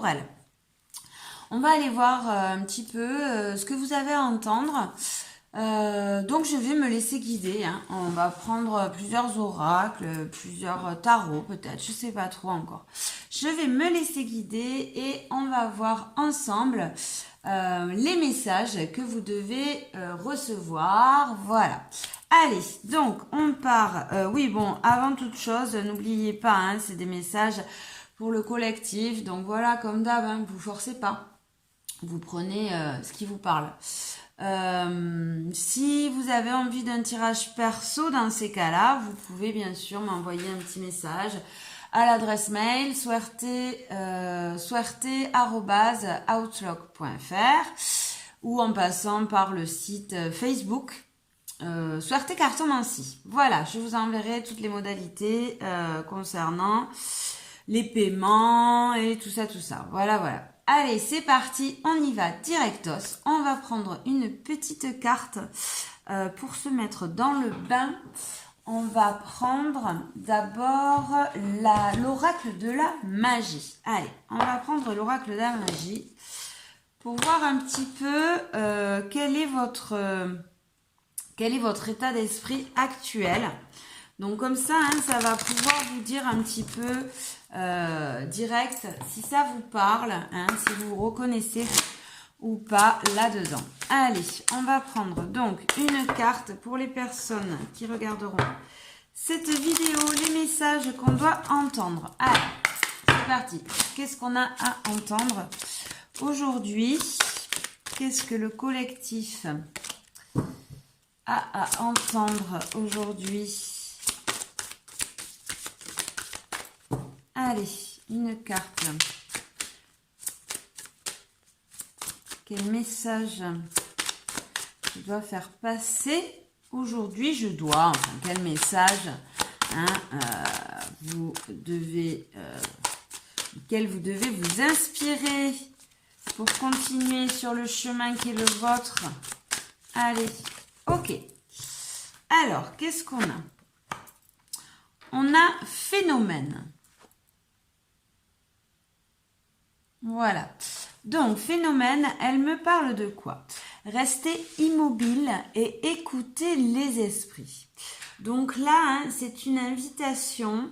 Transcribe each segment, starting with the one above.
temporel. On va aller voir un petit peu ce que vous avez à entendre. Donc je vais me laisser guider, hein. On va prendre plusieurs oracles, plusieurs tarots peut-être, je sais pas trop encore. Je vais me laisser guider et on va voir ensemble les messages que vous devez recevoir. Voilà. Allez, donc on part. Oui, bon, avant toute chose, n'oubliez pas, hein, c'est des messages pour le collectif. Donc voilà, comme d'hab, hein, vous forcez pas. Vous prenez ce qui vous parle. Si vous avez envie d'un tirage perso dans ces cas-là, vous pouvez bien sûr m'envoyer un petit message à l'adresse mail suerte@outlook.fr ou en passant par le site Facebook Suerte Cartomancie. Voilà, je vous enverrai toutes les modalités concernant les paiements et tout ça. Voilà, voilà. Allez, c'est parti, on y va directos. On va prendre une petite carte pour se mettre dans le bain. On va prendre d'abord l'oracle de la magie. Allez, on va prendre l'oracle de la magie pour voir un petit peu quel est votre état d'esprit actuel. Donc comme ça, hein, ça va pouvoir vous dire un petit peu direct si ça vous parle, hein, si vous vous reconnaissez ou pas là-dedans. Allez, on va prendre donc une carte pour les personnes qui regarderont cette vidéo, les messages qu'on doit entendre. Allez, c'est parti. Qu'est-ce qu'on a à entendre aujourd'hui? Qu'est-ce que le collectif a à entendre aujourd'hui? Allez, une carte. Quel message je dois faire passer aujourd'hui? Quel message hein, duquel vous devez vous inspirer pour continuer sur le chemin qui est le vôtre. Allez, ok. Alors, qu'est-ce qu'on a? On a phénomène. Voilà. Donc, phénomène, elle me parle de quoi? Rester immobile et écouter les esprits. Donc là, hein, c'est une invitation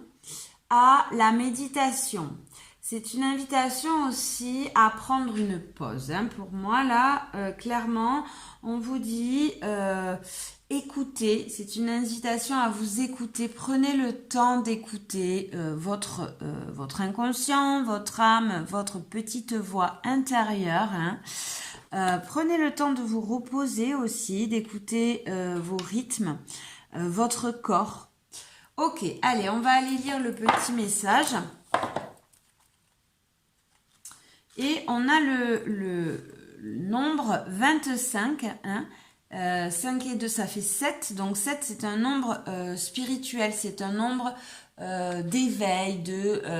à la méditation. C'est une invitation aussi à prendre une pause. Hein. Pour moi, là, clairement, on vous dit écoutez. C'est une invitation à vous écouter. Prenez le temps d'écouter votre inconscient, votre âme, votre petite voix intérieure. Hein. Prenez le temps de vous reposer aussi, d'écouter vos rythmes, votre corps. Ok, allez, on va aller lire le petit message. Et on a le nombre 25, hein. 5 et 2, ça fait 7. Donc 7, c'est un nombre spirituel, c'est un nombre d'éveil,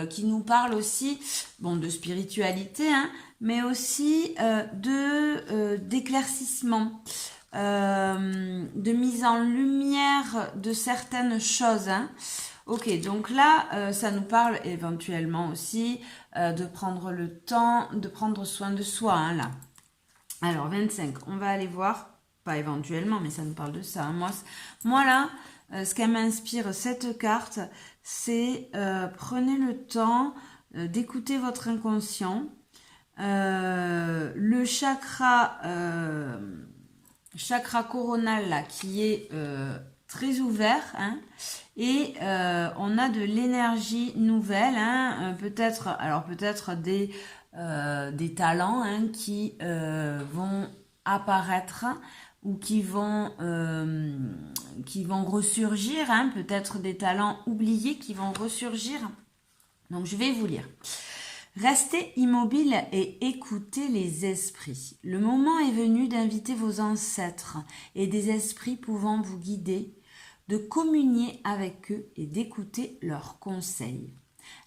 qui nous parle aussi de spiritualité, hein, mais aussi d'éclaircissement, de mise en lumière de certaines choses. Hein. Ok, donc là, ça nous parle éventuellement aussi de prendre le temps, de prendre soin de soi, hein, là. Alors, 25, on va aller voir, pas éventuellement, mais ça nous parle de ça. Hein. Moi là, ce qu'elle m'inspire, cette carte, c'est prenez le temps d'écouter votre inconscient. Le chakra coronal, là, qui est très ouvert, hein, et on a de l'énergie nouvelle, hein, peut-être des talents, hein, qui vont apparaître ou qui vont ressurgir, hein, peut-être des talents oubliés qui vont ressurgir. Donc je vais vous lire. Restez immobile et écoutez les esprits. Le moment est venu d'inviter vos ancêtres et des esprits pouvant vous guider, de communier avec eux et d'écouter leurs conseils.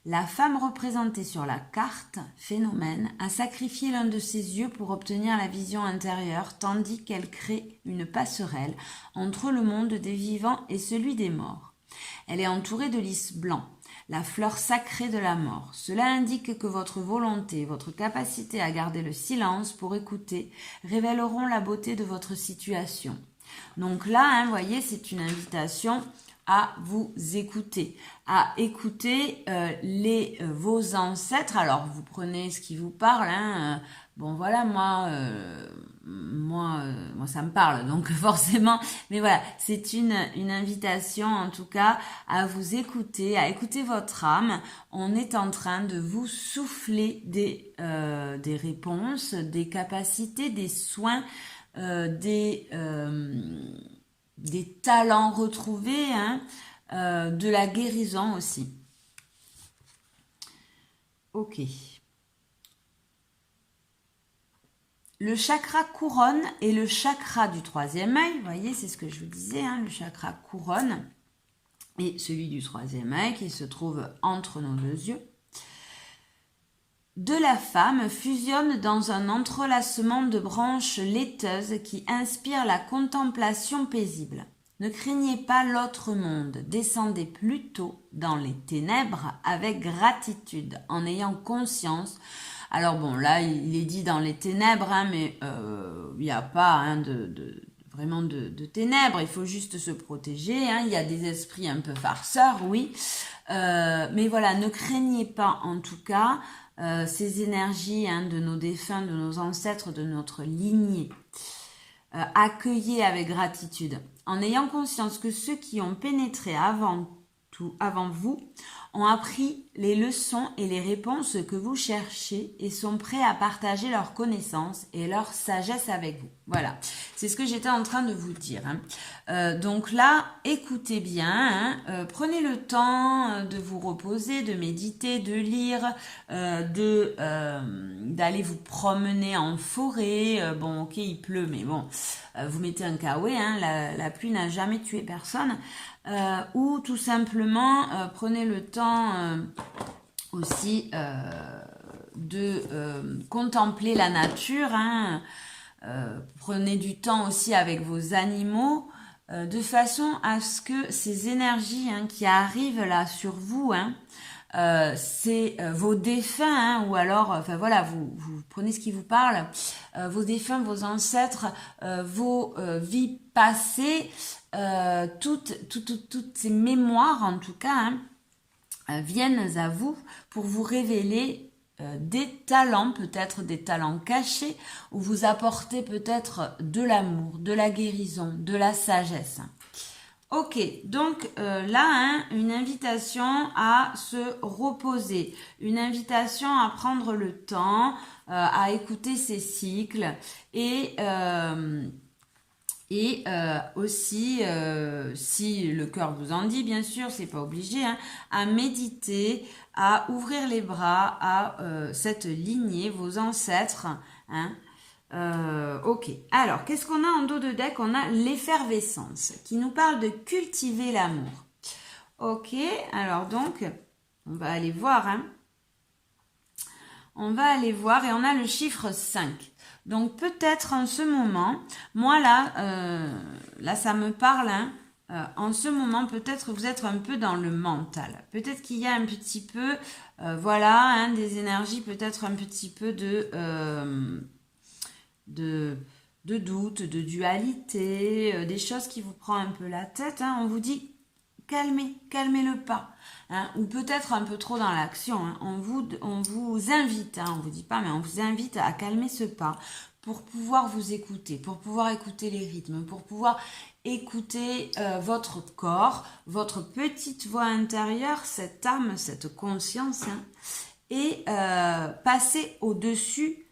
La femme représentée sur la carte, phénomène, a sacrifié l'un de ses yeux pour obtenir la vision intérieure, tandis qu'elle crée une passerelle entre le monde des vivants et celui des morts. Elle est entourée de lys blancs. la fleur sacrée de la mort. Cela indique que votre volonté, votre capacité à garder le silence pour écouter révéleront la beauté de votre situation. Donc là, vous voyez, c'est une invitation à vous écouter, à écouter vos ancêtres. Alors, vous prenez ce qui vous parle. Bon, voilà, moi, ça me parle, donc forcément. Mais voilà, c'est une invitation, en tout cas, à vous écouter, à écouter votre âme. On est en train de vous souffler des réponses, des capacités, des soins, des talents retrouvés, de la guérison aussi. Ok. Le chakra couronne est le chakra du troisième œil. Vous voyez, c'est ce que je vous disais, le chakra couronne et celui du troisième œil qui se trouve entre nos deux yeux. De la femme fusionne dans un entrelacement de branches laiteuses qui inspire la contemplation paisible. Ne craignez pas l'autre monde, descendez plutôt dans les ténèbres avec gratitude, en ayant conscience. Alors bon, là, il est dit dans les ténèbres, mais il n'y a pas vraiment de ténèbres, il faut juste se protéger. Il y a des esprits un peu farceurs, oui. Mais voilà, ne craignez pas en tout cas ces énergies de nos défunts, de nos ancêtres, de notre lignée. Accueillez avec gratitude, en ayant conscience que ceux qui ont pénétré avant vous, ont appris les leçons et les réponses que vous cherchez et sont prêts à partager leurs connaissances et leur sagesse avec vous. Voilà, c'est ce que j'étais en train de vous dire. Donc là, écoutez bien, prenez le temps de vous reposer, de méditer, de lire, d'aller vous promener en forêt. Bon, ok, il pleut, mais bon, vous mettez un kawaii, la pluie n'a jamais tué personne. Ou tout simplement prenez le temps aussi de contempler la nature. Prenez du temps aussi avec vos animaux de façon à ce que ces énergies qui arrivent là sur vous, c'est vos défunts, ou alors, enfin voilà, vous prenez ce qui vous parle, vos défunts, vos ancêtres, vos vies passées, toutes ces mémoires en tout cas viennent à vous pour vous révéler des talents, peut-être des talents cachés, ou vous apporter peut-être de l'amour, de la guérison, de la sagesse. Ok, donc là, une invitation à se reposer, une invitation à prendre le temps, à écouter ces cycles et aussi, si le cœur vous en dit, bien sûr, c'est pas obligé, à méditer, à ouvrir les bras à cette lignée, vos ancêtres. Ok, alors qu'est-ce qu'on a en dos de deck? On a l'effervescence qui nous parle de cultiver l'amour. Ok, alors donc, on va aller voir. On va aller voir et on a le chiffre 5. Donc peut-être en ce moment, moi là ça me parle, en ce moment peut-être vous êtes un peu dans le mental. Peut-être qu'il y a un petit peu, des énergies, peut-être un petit peu de doute, de dualité, des choses qui vous prennent un peu la tête. On vous dit calmez le pas. Ou peut-être un peu trop dans l'action. On vous invite, on vous dit pas, mais on vous invite à calmer ce pas pour pouvoir vous écouter, pour pouvoir écouter les rythmes, pour pouvoir écouter votre corps, votre petite voix intérieure, cette âme, cette conscience, et passer au-dessus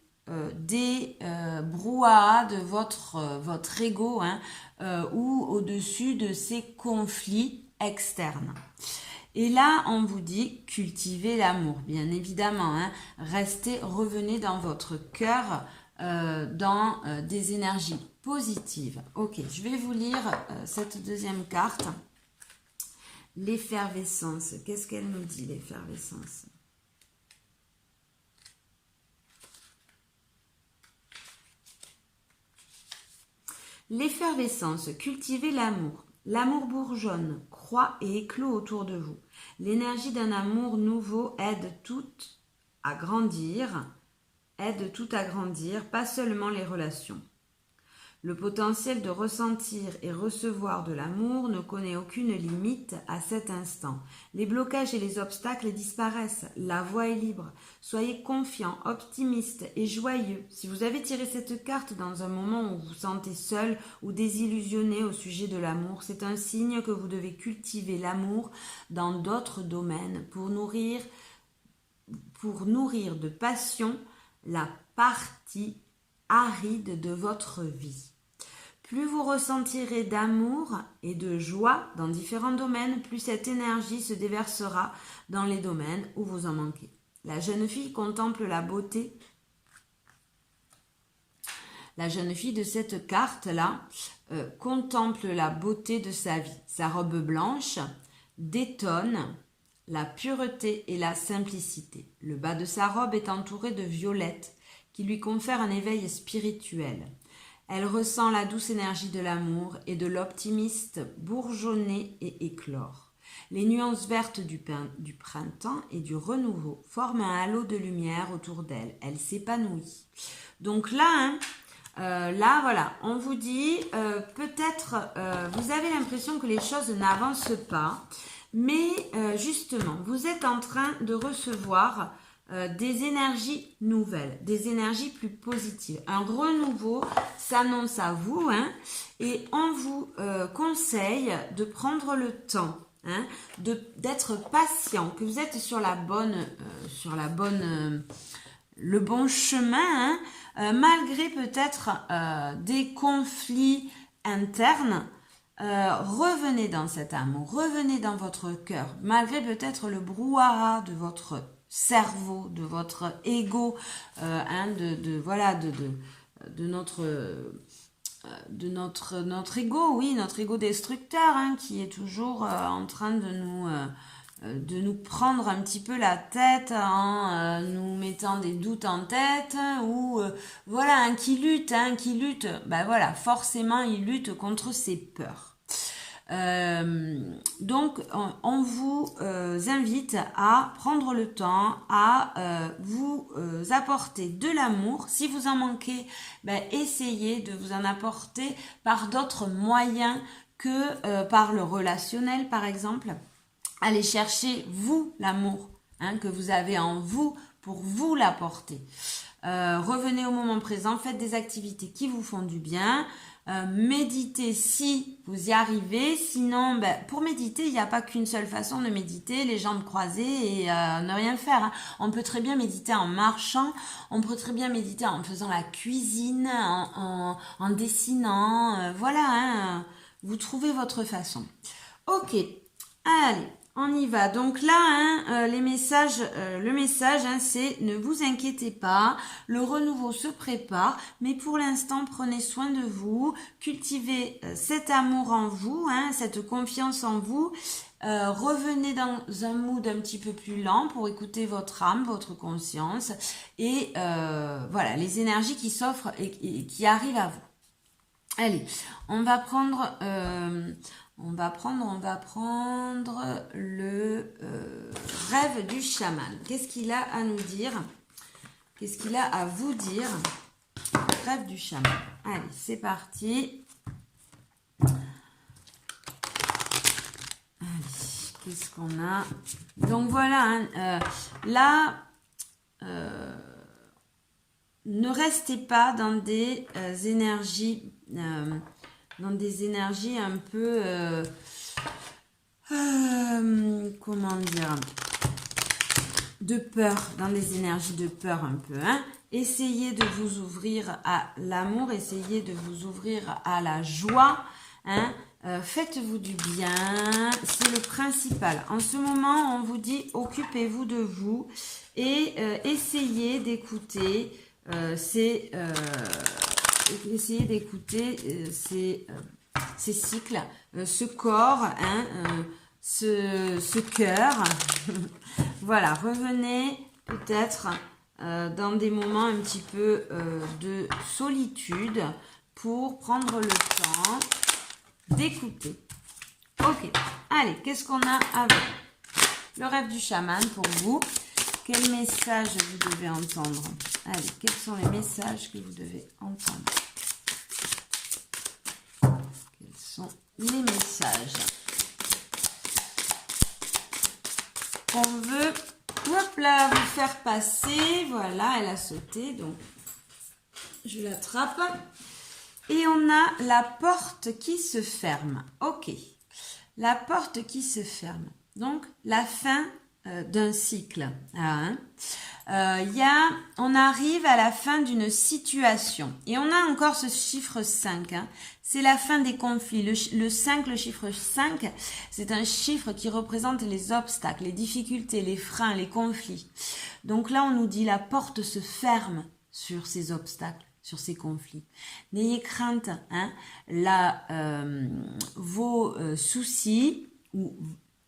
des brouhahas de votre ego, ou au-dessus de ces conflits externes. Et là, on vous dit cultivez l'amour, bien évidemment. Revenez dans votre cœur, dans des énergies positives. Ok, je vais vous lire cette deuxième carte. L'effervescence. Qu'est-ce qu'elle nous dit, l'effervescence? L'effervescence, cultivez l'amour. L'amour bourgeonne, croît et éclot autour de vous. L'énergie d'un amour nouveau aide tout à grandir, pas seulement les relations. Le potentiel de ressentir et recevoir de l'amour ne connaît aucune limite à cet instant. Les blocages et les obstacles disparaissent. La voie est libre. Soyez confiants, optimistes et joyeux. Si vous avez tiré cette carte dans un moment où vous vous sentez seul ou désillusionné au sujet de l'amour, c'est un signe que vous devez cultiver l'amour dans d'autres domaines pour nourrir de passion la partie aride de votre vie. Plus vous ressentirez d'amour et de joie dans différents domaines, plus cette énergie se déversera dans les domaines où vous en manquez. La jeune fille contemple la beauté. La jeune fille de cette carte-là contemple la beauté de sa vie. Sa robe blanche détonne la pureté et la simplicité. Le bas de sa robe est entouré de violettes qui lui confèrent un éveil spirituel. Elle ressent la douce énergie de l'amour et de l'optimiste bourgeonner et éclore. Les nuances vertes du printemps et du renouveau forment un halo de lumière autour d'elle. Elle s'épanouit. Donc là, voilà, on vous dit, peut-être, vous avez l'impression que les choses n'avancent pas, mais justement, vous êtes en train de recevoir des énergies nouvelles, des énergies plus positives. Un renouveau s'annonce à vous, et on vous conseille de prendre le temps, d'être patient, que vous êtes sur le bon chemin, malgré peut-être des conflits internes. Revenez dans cet amour, revenez dans votre cœur, malgré peut-être le brouhaha de votre cerveau, de votre ego, notre ego, oui, notre ego destructeur, qui est toujours en train de nous prendre un petit peu la tête en nous mettant des doutes en tête, ou qui lutte, forcément il lutte contre ses peurs. Donc on vous invite à prendre le temps à vous apporter de l'amour. Si vous en manquez, essayez de vous en apporter par d'autres moyens que par le relationnel, par exemple. Allez chercher vous l'amour que vous avez en vous pour vous l'apporter. Revenez au moment présent, faites des activités qui vous font du bien. Méditez si vous y arrivez, sinon pour méditer il n'y a pas qu'une seule façon de méditer, les jambes croisées et ne rien faire. On peut très bien méditer en marchant, on peut très bien méditer en faisant la cuisine, en dessinant, vous trouvez votre façon. Ok, allez, on y va. Donc là, le message, c'est ne vous inquiétez pas, le renouveau se prépare, mais pour l'instant, prenez soin de vous, cultivez cet amour en vous, cette confiance en vous. Revenez dans un mood un petit peu plus lent pour écouter votre âme, votre conscience, et les énergies qui s'offrent et qui arrivent à vous. Allez, on va prendre le rêve du chaman. Qu'est-ce qu'il a à nous dire? Qu'est-ce qu'il a à vous dire? Rêve du chaman. Allez, c'est parti. Allez, qu'est-ce qu'on a? Donc voilà, là, ne restez pas dans des énergies... dans des énergies un peu comment dire, de peur, dans des énergies de peur un peu, Essayez de vous ouvrir à l'amour, essayez de vous ouvrir à la joie, faites-vous du bien, c'est le principal. En ce moment, on vous dit occupez-vous de vous et essayez d'écouter essayez d'écouter ces cycles, ce corps, ce cœur. Voilà, revenez peut-être dans des moments un petit peu de solitude pour prendre le temps d'écouter. Ok, allez, qu'est-ce qu'on a avec? Le rêve du chaman pour vous. Quel message vous devez entendre? Allez, quels sont les messages que vous devez entendre? Quels sont les messages qu'on veut, hop là, vous faire passer? Voilà, elle a sauté, donc je l'attrape. Et on a la porte qui se ferme. Ok, la porte qui se ferme. Donc, la fin d'un cycle. Hein. On arrive à la fin d'une situation. Et on a encore ce chiffre 5. Hein. C'est la fin des conflits. Le 5, le chiffre 5, c'est un chiffre qui représente les obstacles, les difficultés, les freins, les conflits. Donc là, on nous dit la porte se ferme sur ces obstacles, sur ces conflits. N'ayez crainte. Hein. Là, vos soucis ou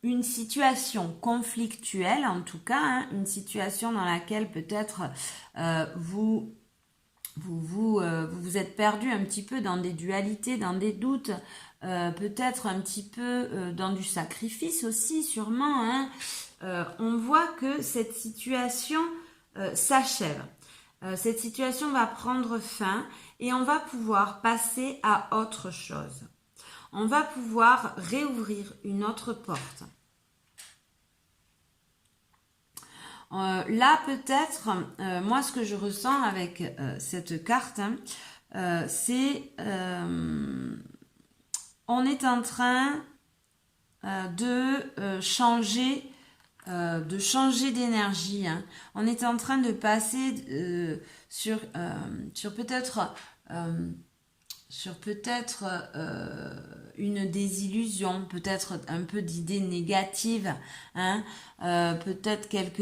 une situation conflictuelle, en tout cas, hein, une situation dans laquelle peut-être vous êtes perdu un petit peu dans des dualités, dans des doutes, peut-être un petit peu dans du sacrifice aussi, sûrement. Hein. On voit que cette situation s'achève. Cette situation va prendre fin et on va pouvoir passer à autre chose. On va pouvoir réouvrir une autre porte. Là, peut-être, moi, ce que je ressens avec cette carte, hein, c'est on est en train de changer d'énergie. Hein. On est en train de passer sur peut-être une désillusion, peut-être un peu d'idées négatives, hein, peut-être quelques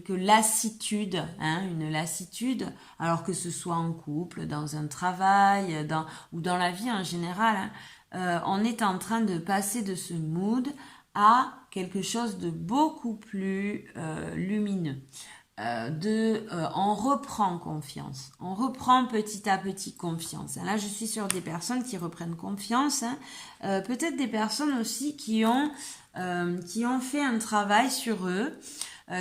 lassitudes, hein, une lassitude, alors que ce soit en couple, dans un travail, ou dans la vie en général, hein, on est en train de passer de ce mood à quelque chose de beaucoup plus lumineux. On reprend confiance, on reprend petit à petit confiance. Là, je suis sur des personnes qui reprennent confiance, hein. Peut-être des personnes aussi qui ont fait un travail sur eux,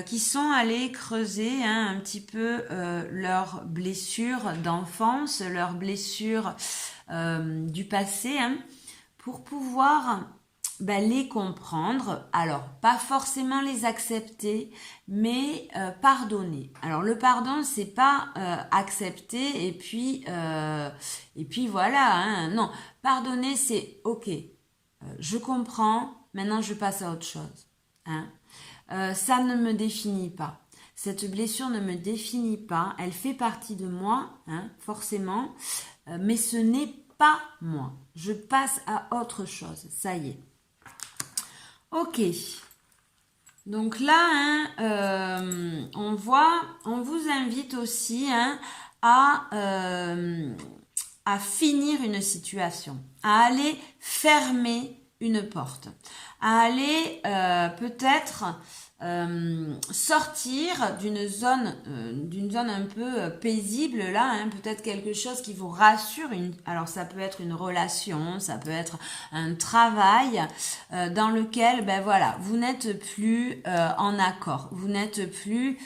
qui sont allés creuser, hein, un petit peu leurs blessures d'enfance, leurs blessures du passé, hein, pour pouvoir les comprendre. Alors, pas forcément les accepter, mais pardonner. Alors, le pardon, c'est pas accepter et puis voilà. Hein. Non, pardonner, c'est ok. Je comprends. Maintenant, je passe à autre chose. Hein. Ça ne me définit pas. Cette blessure ne me définit pas. Elle fait partie de moi, hein, forcément, mais ce n'est pas moi. Je passe à autre chose. Ça y est. Ok, donc là, hein, on vous invite aussi, hein, à finir une situation, à aller fermer une porte, à aller peut-être sortir d'une zone un peu paisible là, hein, peut-être quelque chose qui vous rassure. Alors ça peut être une relation, ça peut être un travail dans lequel voilà, vous n'êtes plus en accord, vous n'êtes plus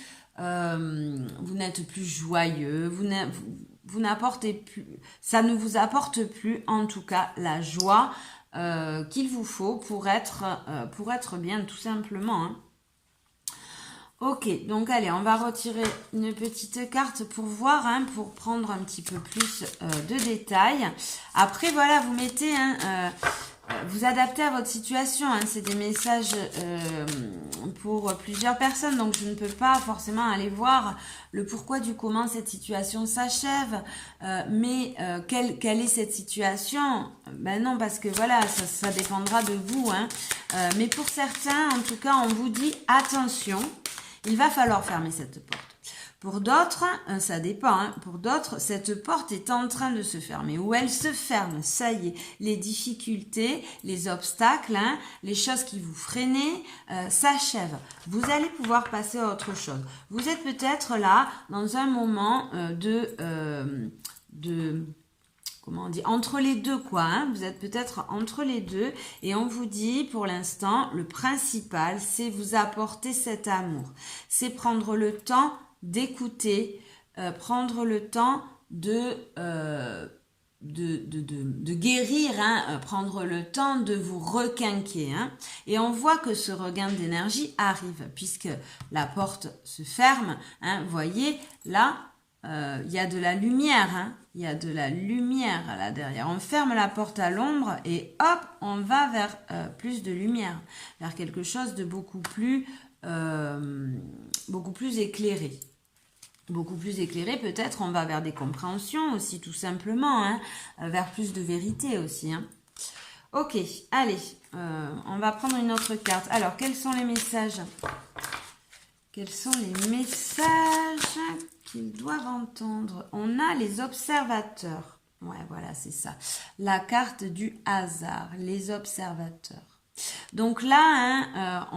joyeux, vous n'apportez plus, ça ne vous apporte plus en tout cas la joie qu'il vous faut pour être bien, tout simplement. Hein. Ok, donc allez, on va retirer une petite carte pour voir, hein, pour prendre un petit peu plus de détails. Après, voilà, vous mettez, hein, vous adaptez à votre situation. Hein, c'est des messages pour plusieurs personnes, donc je ne peux pas forcément aller voir le pourquoi du comment cette situation s'achève. Mais quelle est cette situation? Non, parce que voilà, ça dépendra de vous. Hein. Mais pour certains, en tout cas, on vous dit attention. Il va falloir fermer cette porte. Pour d'autres, ça dépend, hein, pour d'autres, cette porte est en train de se fermer, ou elle se ferme, ça y est, les difficultés, les obstacles, hein, les choses qui vous freinaient s'achèvent. Vous allez pouvoir passer à autre chose. Vous êtes peut-être là dans un moment comment on dit, entre les deux quoi, hein, vous êtes peut-être entre les deux et on vous dit pour l'instant le principal c'est vous apporter cet amour, c'est prendre le temps d'écouter, prendre le temps de guérir, hein, prendre le temps de vous requinquer. Hein, et on voit que ce regain d'énergie arrive puisque la porte se ferme. Hein, voyez, là, y a de la lumière. Hein, y a de la lumière là derrière. On ferme la porte à l'ombre et hop, on va vers plus de lumière, vers quelque chose de beaucoup plus éclairé. Beaucoup plus éclairé, peut-être on va vers des compréhensions aussi tout simplement, hein, vers plus de vérité aussi. Hein. Ok, allez, on va prendre une autre carte. Alors, quels sont les messages? Quels sont les messages qu'ils doivent entendre? On a les observateurs. Ouais, voilà, c'est ça. La carte du hasard, les observateurs. Donc là, hein,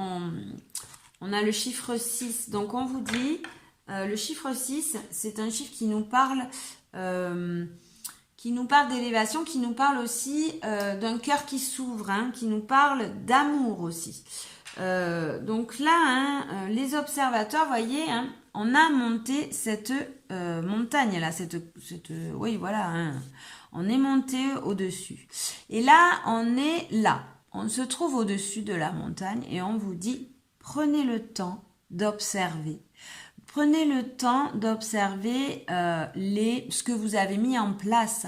on a le chiffre 6. Donc on vous dit... le chiffre 6, c'est un chiffre qui nous parle d'élévation, qui nous parle aussi d'un cœur qui s'ouvre, hein, qui nous parle d'amour aussi. Donc là, hein, les observateurs, voyez, hein, on a monté cette montagne là, oui voilà, hein, on est monté au-dessus. Et là, on est là, on se trouve au-dessus de la montagne et on vous dit, prenez le temps d'observer. Prenez le temps d'observer ce que vous avez mis en place,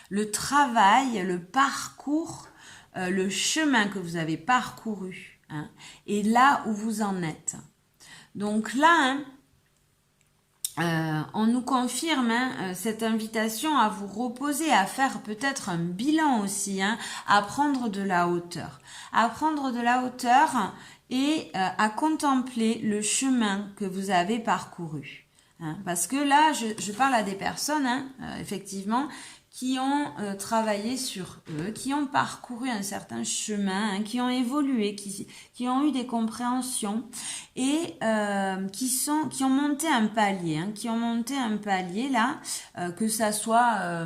le travail, le parcours, le chemin que vous avez parcouru, hein, et là où vous en êtes. Donc là, hein, on nous confirme cette invitation à vous reposer, à faire peut-être un bilan aussi, hein, à prendre de la hauteur. À prendre de la hauteur et à contempler le chemin que vous avez parcouru. Hein, parce que là, je parle à des personnes, hein, effectivement, qui ont travaillé sur eux, qui ont parcouru un certain chemin, hein, qui ont évolué, qui ont eu des compréhensions et qui ont monté un palier, hein, là, que ça soit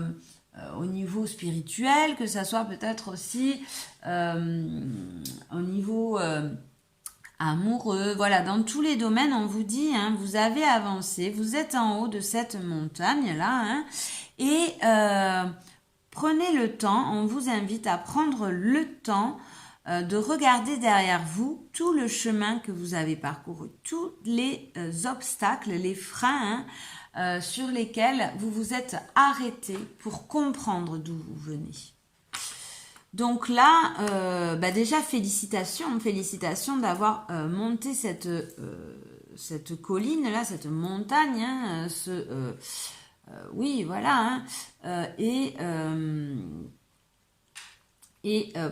au niveau spirituel, que ça soit peut-être aussi au niveau amoureux, voilà, dans tous les domaines, on vous dit, hein, vous avez avancé, vous êtes en haut de cette montagne-là, hein, et prenez le temps, on vous invite à prendre le temps de regarder derrière vous tout le chemin que vous avez parcouru, tous les obstacles, les freins, hein, sur lesquels vous vous êtes arrêté pour comprendre d'où vous venez. Donc là, déjà félicitations d'avoir monté cette colline là, cette montagne, hein, oui voilà, hein, et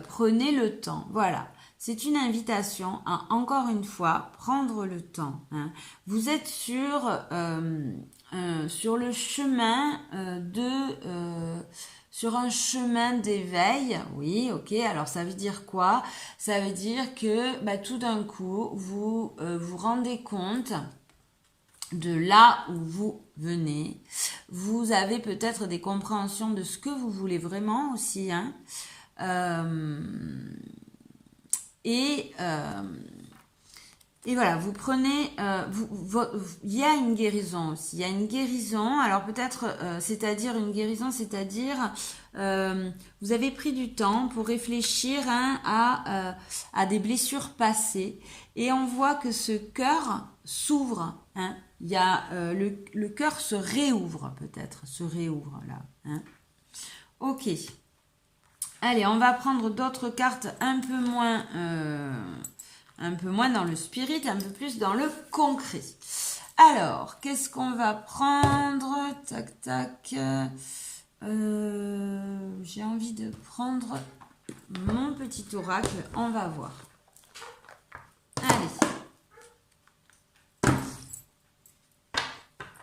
prenez le temps, voilà. C'est une invitation à, encore une fois, prendre le temps. Hein. Vous êtes sur le chemin sur un chemin d'éveil, oui, ok, alors ça veut dire quoi? Ça veut dire que tout d'un coup, vous vous rendez compte de là où vous venez. Vous avez peut-être des compréhensions de ce que vous voulez vraiment aussi, hein. Et voilà, vous prenez, il y a une guérison aussi, il y a une guérison, alors peut-être, c'est-à-dire une guérison, c'est-à-dire, vous avez pris du temps pour réfléchir, hein, à des blessures passées, et on voit que ce cœur s'ouvre, hein, il y a, le cœur se réouvre peut-être, là, hein. Ok. Allez, on va prendre d'autres cartes un peu moins dans le spirit, un peu plus dans le concret. Alors, qu'est-ce qu'on va prendre? Tac, tac. J'ai envie de prendre mon petit oracle. On va voir.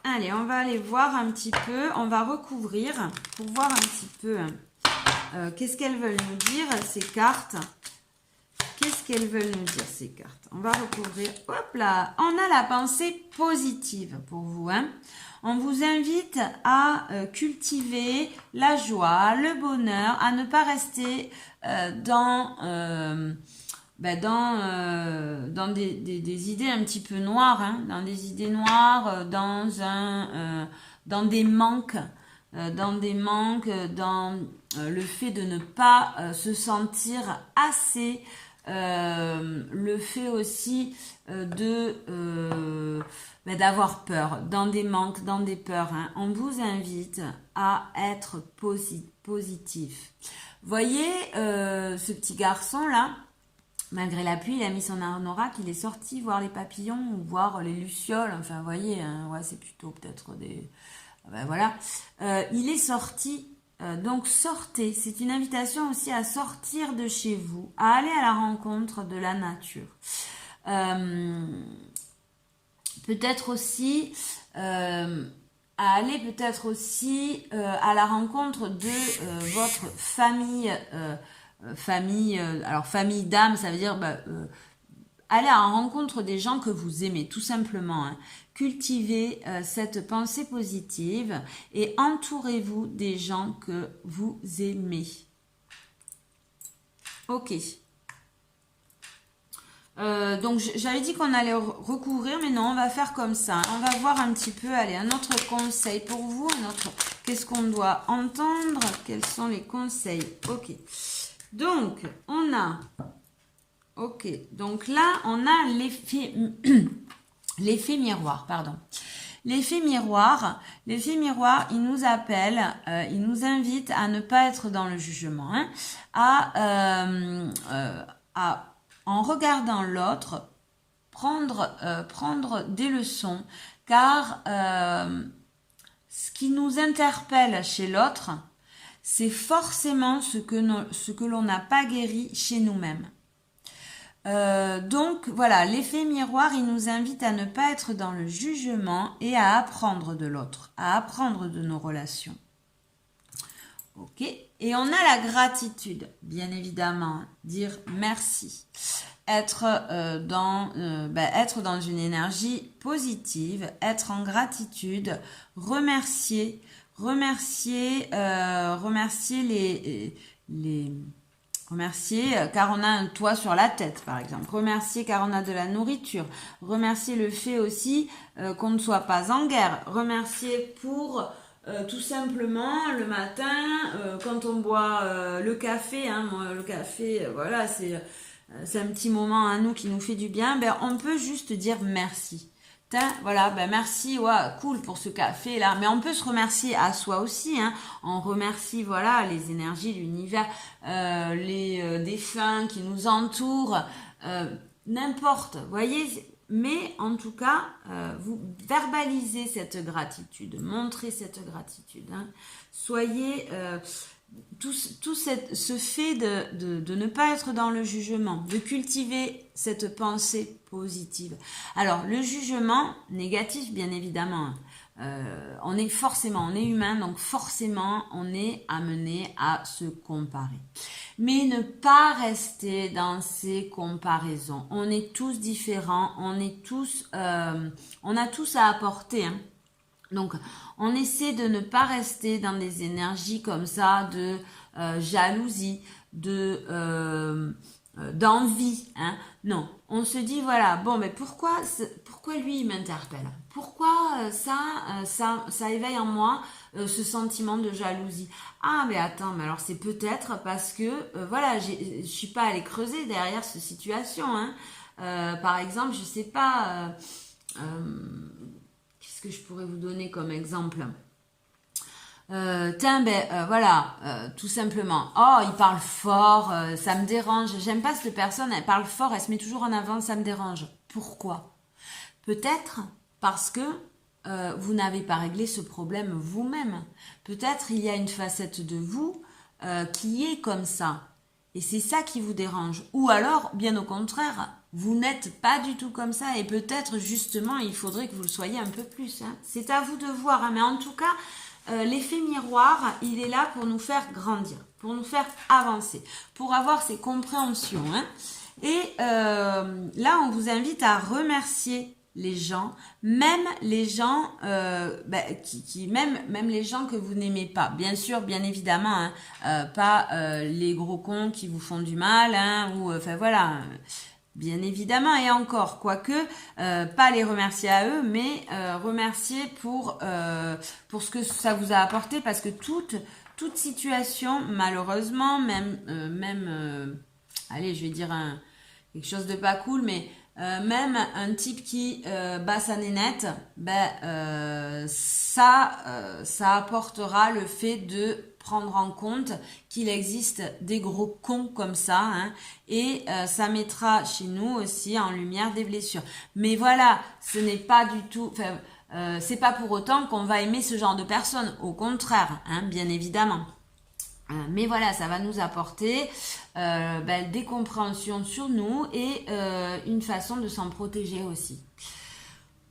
Allez, on va aller voir un petit peu. On va recouvrir pour voir un petit peu qu'est-ce qu'elles veulent nous dire, ces cartes. Qu'est-ce qu'elles veulent nous dire, ces cartes? On va recouvrir. Hop là, on a la pensée positive pour vous. Hein. On vous invite à cultiver la joie, le bonheur, à ne pas rester dans des idées un petit peu noires, hein, dans des idées noires, dans des manques, dans le fait de ne pas se sentir assez, le fait aussi d'avoir peur, dans des manques, dans des peurs. Hein. On vous invite à être positif. Voyez ce petit garçon là. Malgré la pluie, il a mis son anorak, il est sorti voir les papillons ou voir les lucioles. Enfin, vous voyez, hein, ouais, c'est plutôt peut-être des... Ben voilà. Il est sorti, donc sortez. C'est une invitation aussi à sortir de chez vous, à aller à la rencontre de la nature. Peut-être aussi... à aller peut-être aussi à la rencontre de votre famille... alors famille d'âme, ça veut dire aller à la rencontre des gens que vous aimez, tout simplement. Hein. Cultivez cette pensée positive et entourez-vous des gens que vous aimez. Ok. Donc j'avais dit qu'on allait recouvrir, mais non, on va faire comme ça. On va voir un petit peu, allez, un autre conseil pour vous, qu'est-ce qu'on doit entendre, quels sont les conseils. Ok. Donc, on a... Ok, donc là, on a l'effet miroir, pardon. L'effet miroir, il nous appelle, il nous invite à ne pas être dans le jugement, hein, en regardant l'autre, prendre des leçons, car ce qui nous interpelle chez l'autre, c'est forcément ce que l'on n'a pas guéri chez nous-mêmes. Donc voilà, l'effet miroir, il nous invite à ne pas être dans le jugement et à apprendre de l'autre, à apprendre de nos relations. Ok, et on a la gratitude, bien évidemment, dire merci, être dans une énergie positive, être en gratitude, remercier car on a un toit sur la tête, par exemple. Remercier car on a de la nourriture. Remercier le fait aussi qu'on ne soit pas en guerre. Remercier pour tout simplement le matin, quand on boit le café. Hein, le café, voilà, c'est un petit moment à nous qui nous fait du bien. Ben, on peut juste dire merci. Voilà, ben merci, ouais, cool pour ce café là. Mais on peut se remercier à soi aussi, hein. On remercie, voilà, les énergies, l'univers, les défunts qui nous entourent, n'importe, voyez. Mais en tout cas, vous verbalisez cette gratitude, montrez cette gratitude. Hein. Soyez ce fait de ne pas être dans le jugement, de cultiver cette pensée positive. Alors, le jugement négatif, bien évidemment, on est humain, donc forcément, on est amené à se comparer. Mais ne pas rester dans ces comparaisons. On est tous différents, on a tous à apporter, hein. Donc, on essaie de ne pas rester dans des énergies comme ça de jalousie, d'envie. Hein. Non, on se dit, voilà, bon, mais pourquoi lui, il m'interpelle? Pourquoi ça éveille en moi ce sentiment de jalousie? Ah, mais attends, mais alors c'est peut-être parce que, voilà, je suis pas allée creuser derrière cette situation. Hein. Par exemple, je sais pas... qu'est-ce que je pourrais vous donner comme exemple? Voilà, tout simplement. Oh, il parle fort, ça me dérange. J'aime pas cette personne, elle parle fort, elle se met toujours en avant, ça me dérange. Pourquoi? Peut-être parce que vous n'avez pas réglé ce problème vous-même. Peut-être il y a une facette de vous qui est comme ça. Et c'est ça qui vous dérange. Ou alors, bien au contraire, vous n'êtes pas du tout comme ça. Et peut-être, justement, il faudrait que vous le soyez un peu plus. Hein. C'est à vous de voir. Hein. Mais en tout cas, l'effet miroir, il est là pour nous faire grandir, pour nous faire avancer, pour avoir ces compréhensions. Hein. Et là, on vous invite à remercier les gens, même les gens même les gens que vous n'aimez pas. Bien sûr, bien évidemment, hein, pas les gros cons qui vous font du mal, hein, ou enfin voilà. Bien évidemment, et encore, quoique, pas les remercier à eux, mais remercier pour ce que ça vous a apporté, parce que toute situation, malheureusement, allez, je vais dire quelque chose de pas cool, mais même un type qui bat sa nénette, ça apportera le fait de prendre en compte qu'il existe des gros cons comme ça, hein, et ça mettra chez nous aussi en lumière des blessures. Mais voilà, ce n'est pas du tout, c'est pas pour autant qu'on va aimer ce genre de personnes, au contraire, hein, bien évidemment. Mais voilà, ça va nous apporter des compréhensions sur nous et une façon de s'en protéger aussi.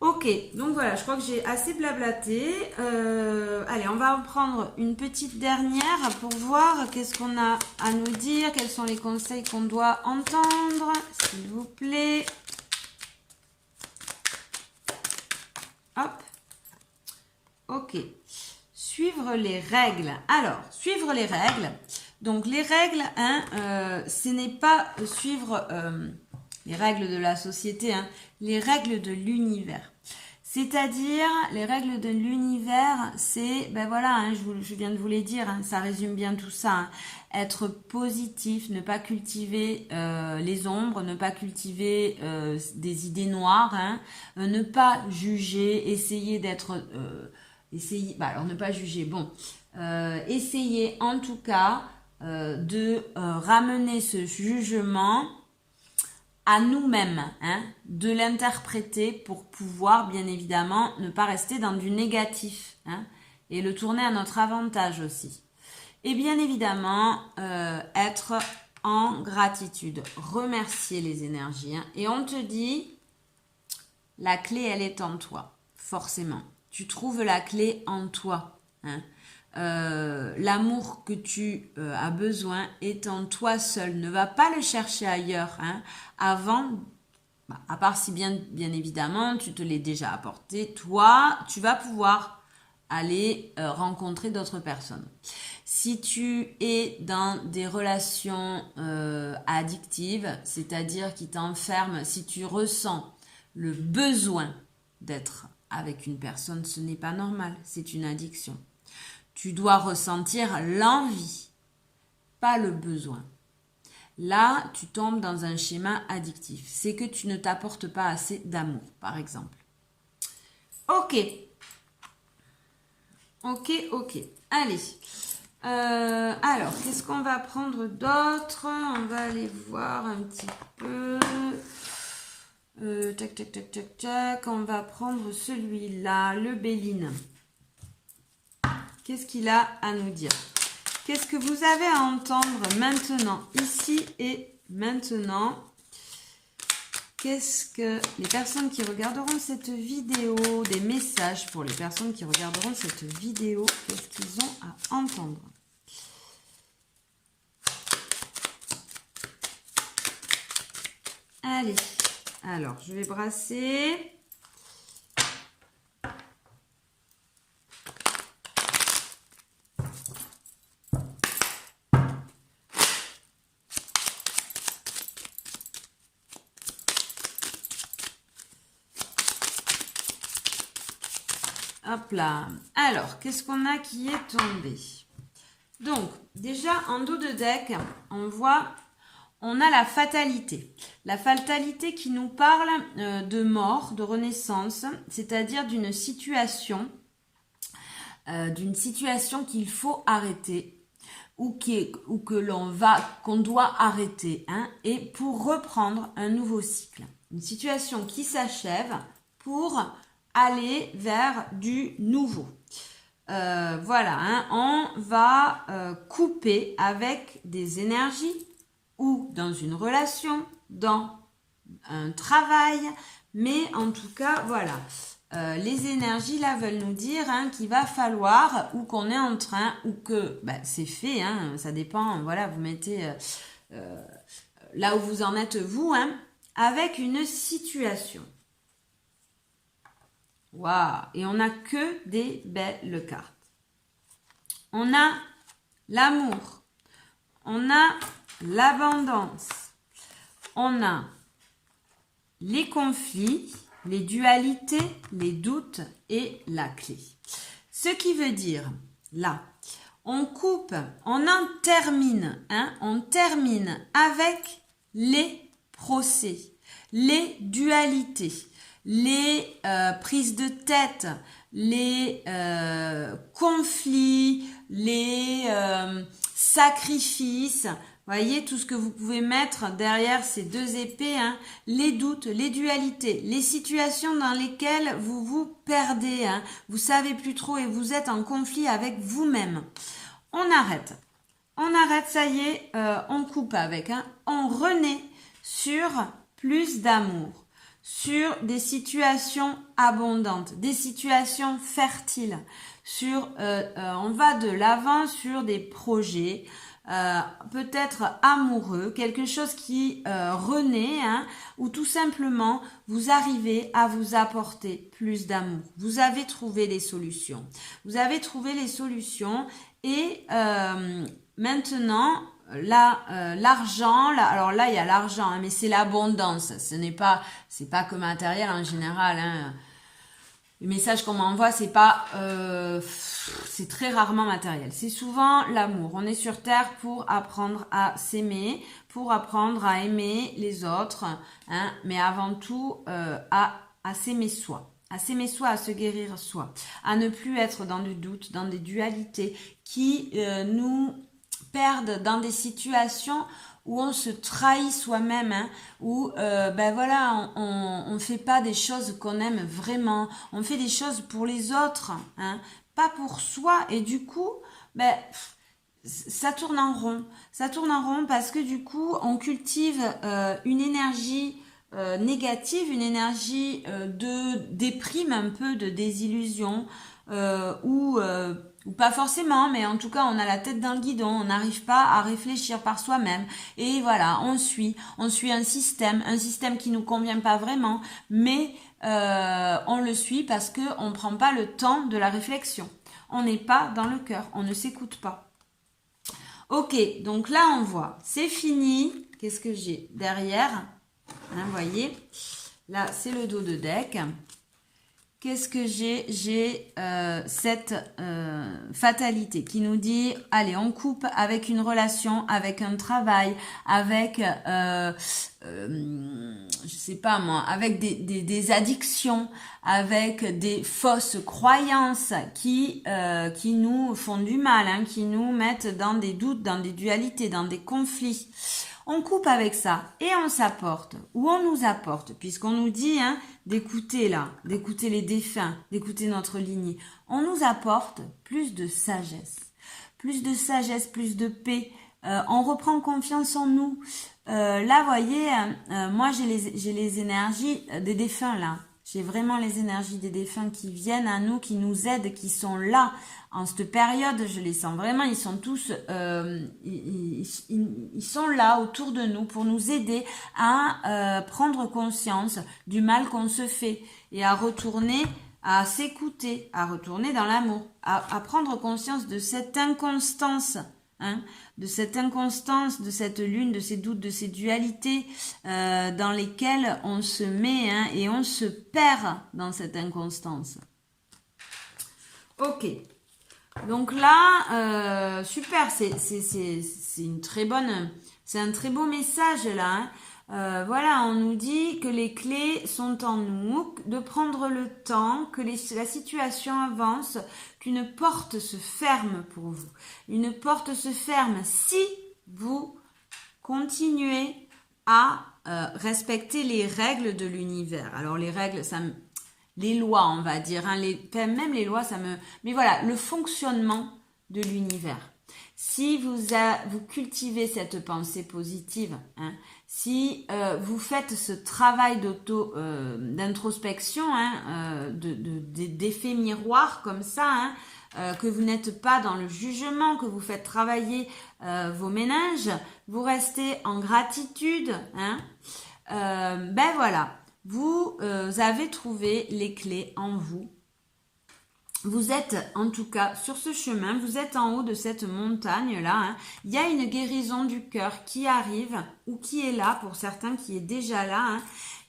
Ok, donc voilà, je crois que j'ai assez blablaté. Allez, on va en prendre une petite dernière pour voir qu'est-ce qu'on a à nous dire, quels sont les conseils qu'on doit entendre, s'il vous plaît. Hop. Ok. Suivre les règles. Alors, suivre les règles. Donc, les règles, hein, ce n'est pas suivre les règles de la société, hein, les règles de l'univers. C'est-à-dire, les règles de l'univers, c'est, voilà, hein, je viens de vous les dire, hein, ça résume bien tout ça. Hein. Être positif, ne pas cultiver les ombres, ne pas cultiver des idées noires, hein, ne pas juger, essayer d'être... alors ne pas juger, bon. Essayer en tout cas de ramener ce jugement à nous-mêmes, hein, de l'interpréter pour pouvoir, bien évidemment, ne pas rester dans du négatif, hein, et le tourner à notre avantage aussi. Et bien évidemment, être en gratitude, remercier les énergies. Hein, et on te dit, la clé, elle est en toi, forcément. Tu trouves la clé en toi. Hein. L'amour que tu as besoin est en toi seul. Ne va pas le chercher ailleurs. Hein, avant, à part si bien évidemment tu te l'es déjà apporté, toi, tu vas pouvoir aller rencontrer d'autres personnes. Si tu es dans des relations addictives, c'est-à-dire qui t'enferment, si tu ressens le besoin d'être avec une personne, ce n'est pas normal, c'est une addiction. Tu dois ressentir l'envie, pas le besoin. Là, tu tombes dans un schéma addictif. C'est que tu ne t'apportes pas assez d'amour, par exemple. Ok. Allez. Alors, qu'est-ce qu'on va prendre d'autre? On va aller voir un petit peu. Tac. On va prendre celui-là, le Béline. Qu'est-ce qu'il a à nous dire? Qu'est-ce que vous avez à entendre maintenant, ici et maintenant? Qu'est-ce que les personnes qui regarderont cette vidéo, des messages pour les personnes qui regarderont cette vidéo, qu'est-ce qu'ils ont à entendre? Allez, alors je vais brasser. Hop là. Alors, qu'est-ce qu'on a qui est tombé? Donc, déjà, en dos de deck, on voit, on a la fatalité. La fatalité qui nous parle de mort, de renaissance, c'est-à-dire d'une situation qu'il faut arrêter ou qu'on doit arrêter, hein, et pour reprendre un nouveau cycle. Une situation qui s'achève pour aller vers du nouveau. Voilà, hein, on va couper avec des énergies ou dans une relation, dans un travail, mais en tout cas, voilà. Les énergies là veulent nous dire, hein, qu'il va falloir, ou qu'on est en train, ou que c'est fait, hein, ça dépend, voilà, vous mettez là où vous en êtes vous, hein, avec une situation. Waouh! Et on n'a que des belles cartes. On a l'amour. On a l'abondance. On a les conflits, les dualités, les doutes et la clé. Ce qui veut dire, là, on coupe, on en termine, on termine avec les procès, les dualités, les prises de tête, les conflits, les sacrifices. Voyez tout ce que vous pouvez mettre derrière ces deux épées, les doutes, les dualités, les situations dans lesquelles vous vous perdez, vous savez plus trop et vous êtes en conflit avec vous-même. On arrête, ça y est, on coupe avec, on renaît sur plus d'amour, sur des situations abondantes, des situations fertiles, sur, on va de l'avant sur des projets, peut-être amoureux, quelque chose qui renaît, ou tout simplement vous arrivez à vous apporter plus d'amour. Vous avez trouvé les solutions. Vous avez trouvé les solutions et maintenant l'argent, alors là il y a l'argent, mais c'est l'abondance. C'est pas que matériel en général. Les messages qu'on m'envoie, c'est très rarement matériel. C'est souvent l'amour. On est sur Terre pour apprendre à s'aimer, pour apprendre à aimer les autres, mais avant tout à s'aimer soi. À s'aimer soi, à se guérir soi. À ne plus être dans du doute, dans des dualités qui nous perdent dans des situations où on se trahit soi-même, où on fait pas des choses qu'on aime vraiment, on fait des choses pour les autres, pas pour soi, et du coup, ça tourne en rond. Ça tourne en rond parce que du coup, on cultive une énergie négative, une énergie de déprime un peu, de désillusion, ou pas forcément, mais en tout cas on a la tête dans le guidon, on n'arrive pas à réfléchir par soi-même, et voilà, on suit un système qui nous convient pas vraiment, mais on le suit parce que on prend pas le temps de la réflexion, on n'est pas dans le cœur, on ne s'écoute pas. Ok, donc là on voit, c'est fini. Qu'est-ce que j'ai derrière, vous voyez, là c'est le dos de deck. Qu'est-ce que j'ai? J'ai cette fatalité qui nous dit, allez, on coupe avec une relation, avec un travail, avec, je sais pas moi, avec des addictions, avec des fausses croyances qui nous font du mal, qui nous mettent dans des doutes, dans des dualités, dans des conflits. On coupe avec ça et on s'apporte, ou on nous apporte, puisqu'on nous dit d'écouter les défunts, d'écouter notre lignée. On nous apporte plus de sagesse, plus de paix. On reprend confiance en nous. Là, voyez, moi j'ai les énergies des défunts là. J'ai vraiment les énergies des défunts qui viennent à nous, qui nous aident, qui sont là. En cette période, je les sens vraiment, ils sont tous, ils sont là autour de nous pour nous aider à prendre conscience du mal qu'on se fait et à retourner, à s'écouter, à retourner dans l'amour, à prendre conscience de cette inconstance, de cette lune, de ces doutes, de ces dualités dans lesquelles on se met et on se perd dans cette inconstance. Ok. Donc là, super, c'est une très bonne, c'est un très beau message là. Voilà, on nous dit que les clés sont en nous, de prendre le temps, que la situation avance, qu'une porte se ferme pour vous. Une porte se ferme si vous continuez à respecter les règles de l'univers. Alors les règles, les lois, on va dire, même les lois, mais voilà, le fonctionnement de l'univers. Si vous cultivez cette pensée positive, si vous faites ce travail d'introspection, d'effet miroir comme ça, que vous n'êtes pas dans le jugement, que vous faites travailler vos méninges, vous restez en gratitude, voilà. vous avez trouvé les clés en vous. Vous êtes en tout cas sur ce chemin, vous êtes en haut de cette montagne-là. Hein. Il y a une guérison du cœur qui arrive ou qui est là, pour certains qui est déjà là. Hein.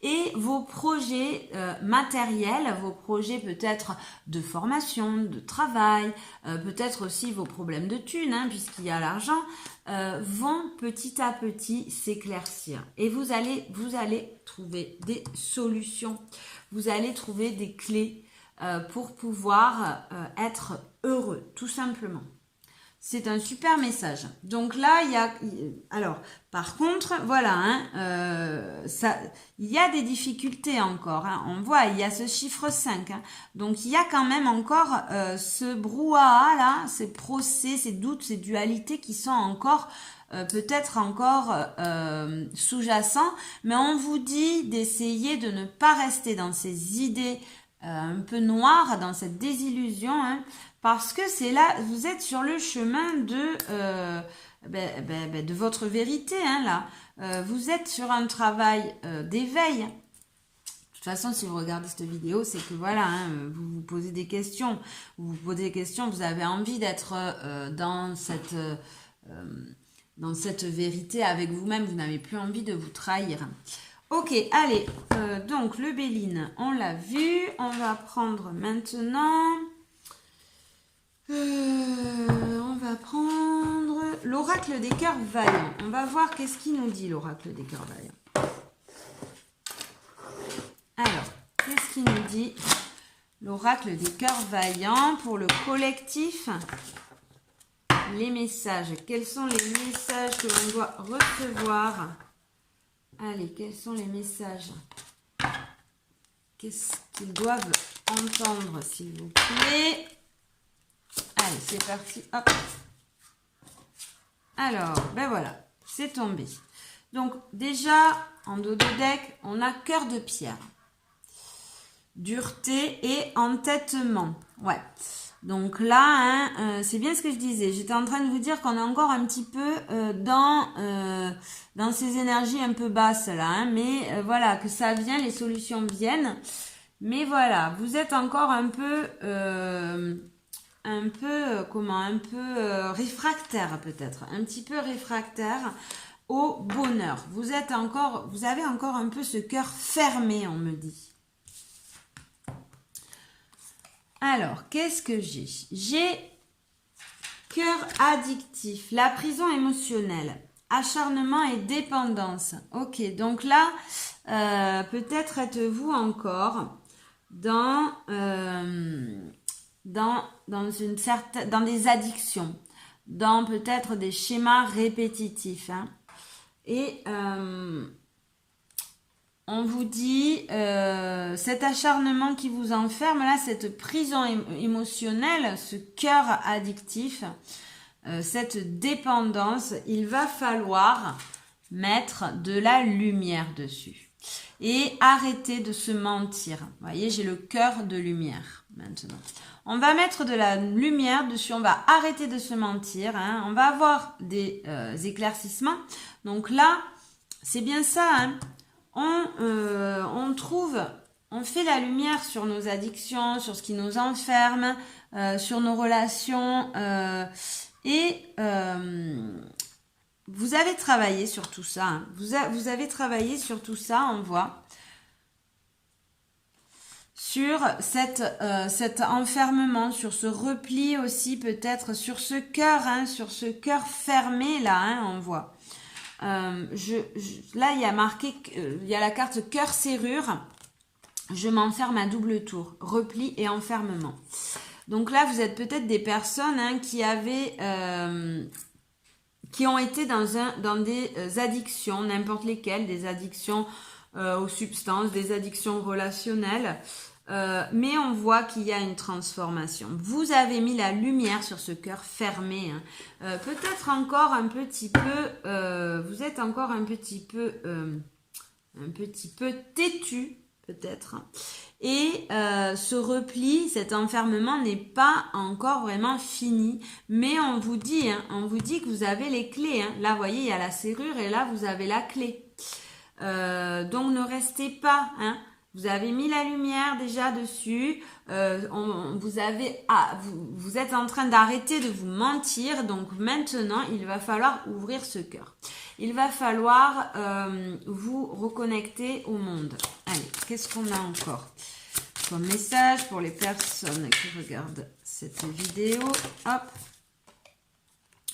Et vos projets matériels, vos projets peut-être de formation, de travail, peut-être aussi vos problèmes de thunes, hein, puisqu'il y a l'argent, vont petit à petit s'éclaircir. Et vous allez trouver des solutions, vous allez trouver des clés pour pouvoir être heureux, tout simplement. C'est un super message. Donc là, il y a... Alors, par contre, voilà, hein, il y a des difficultés encore. Hein, on voit, il y a ce chiffre 5. Hein, donc, il y a quand même encore ce brouhaha, là, ces procès, ces doutes, ces dualités qui sont encore... peut-être encore sous-jacents. Mais on vous dit d'essayer de ne pas rester dans ces idées un peu noires, dans cette désillusion, hein, parce que c'est là, vous êtes sur le chemin de de votre vérité, hein, là. Vous êtes sur un travail d'éveil. De toute façon, si vous regardez cette vidéo, c'est que voilà, hein, vous vous posez des questions. Vous posez des questions, vous avez envie d'être dans cette vérité avec vous-même. Vous n'avez plus envie de vous trahir. Ok, allez, donc le Béline, on l'a vu. On va prendre maintenant... on va prendre l'oracle des cœurs vaillants. On va voir qu'est-ce qu'il nous dit, l'oracle des cœurs vaillants. Alors, qu'est-ce qu'il nous dit, l'oracle des cœurs vaillants pour le collectif? Les messages. Quels sont les messages que l'on doit recevoir? Allez, quels sont les messages? Qu'est-ce qu'ils doivent entendre, s'il vous plaît? Allez, c'est parti. Hop. Alors, ben voilà, c'est tombé. Donc, déjà, en dos de deck, on a cœur de pierre. Dureté et entêtement. Ouais. Donc là, hein, c'est bien ce que je disais. J'étais en train de vous dire qu'on est encore un petit peu dans ces énergies un peu basses là. Hein, mais voilà, que ça vient, les solutions viennent. Mais voilà, vous êtes encore un peu réfractaire peut-être. Un petit peu réfractaire au bonheur. Vous avez encore un peu ce cœur fermé, on me dit. Alors, qu'est-ce que j'ai? J'ai cœur addictif, la prison émotionnelle, acharnement et dépendance. Ok, donc là, peut-être êtes-vous encore dans des addictions, dans peut-être des schémas répétitifs. Hein. Et... on vous dit, cet acharnement qui vous enferme, là, cette prison émotionnelle, ce cœur addictif, cette dépendance, il va falloir mettre de la lumière dessus. Et arrêter de se mentir. Vous voyez, j'ai le cœur de lumière maintenant. On va mettre de la lumière dessus, on va arrêter de se mentir. Hein, on va avoir des éclaircissements. Donc là, c'est bien ça, hein. On fait la lumière sur nos addictions, sur ce qui nous enferme, sur nos relations. Vous avez travaillé sur tout ça. Hein. Vous avez travaillé sur tout ça, on voit. Sur cet enfermement, sur ce repli aussi peut-être, sur ce cœur, hein, sur ce cœur fermé là, hein, on voit. Là, il y a marqué, il y a la carte cœur serrure. Je m'enferme à double tour, repli et enfermement. Donc là, vous êtes peut-être des personnes hein, qui ont été dans des addictions, n'importe lesquelles, des addictions aux substances, des addictions relationnelles. Mais on voit qu'il y a une transformation. Vous avez mis la lumière sur ce cœur fermé. Hein. Peut-être encore un petit peu, vous êtes encore un petit peu têtu, peut-être. Et ce repli, cet enfermement n'est pas encore vraiment fini. Mais on vous dit que vous avez les clés. Hein. Là, vous voyez, il y a la serrure et là, vous avez la clé. Donc, ne restez pas... Hein, Vous avez mis la lumière déjà dessus. Vous êtes en train d'arrêter de vous mentir. Donc maintenant, il va falloir ouvrir ce cœur. Il va falloir vous reconnecter au monde. Allez, qu'est-ce qu'on a encore comme message pour les personnes qui regardent cette vidéo? Hop.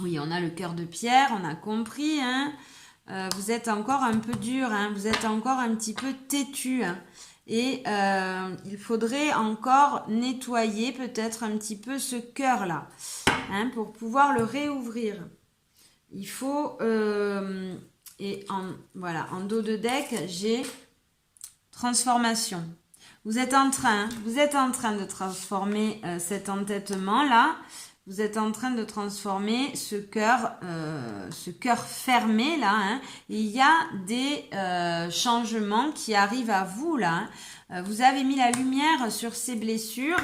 Oui, on a le cœur de pierre, on a compris. Hein. Vous êtes encore un peu dur, hein, vous êtes encore un petit peu têtu. Hein, et il faudrait encore nettoyer peut-être un petit peu ce cœur-là, hein, pour pouvoir le réouvrir. Il faut... voilà, en dos de deck, j'ai transformation. Vous êtes en train de transformer cet entêtement-là. Vous êtes en train de transformer ce cœur fermé là. Hein. Et il y a des changements qui arrivent à vous là. Hein. Vous avez mis la lumière sur ces blessures.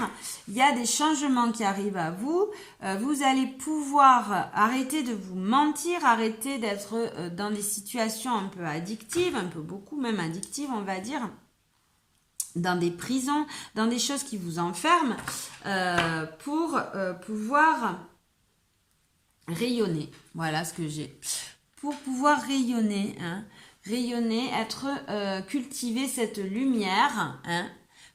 Il y a des changements qui arrivent à vous. Vous allez pouvoir arrêter de vous mentir, arrêter d'être dans des situations un peu addictives, un peu beaucoup même addictives on va dire. Dans des prisons, dans des choses qui vous enferment, pour pouvoir rayonner. Voilà ce que j'ai. Pour pouvoir rayonner, hein, cultiver cette lumière. Hein.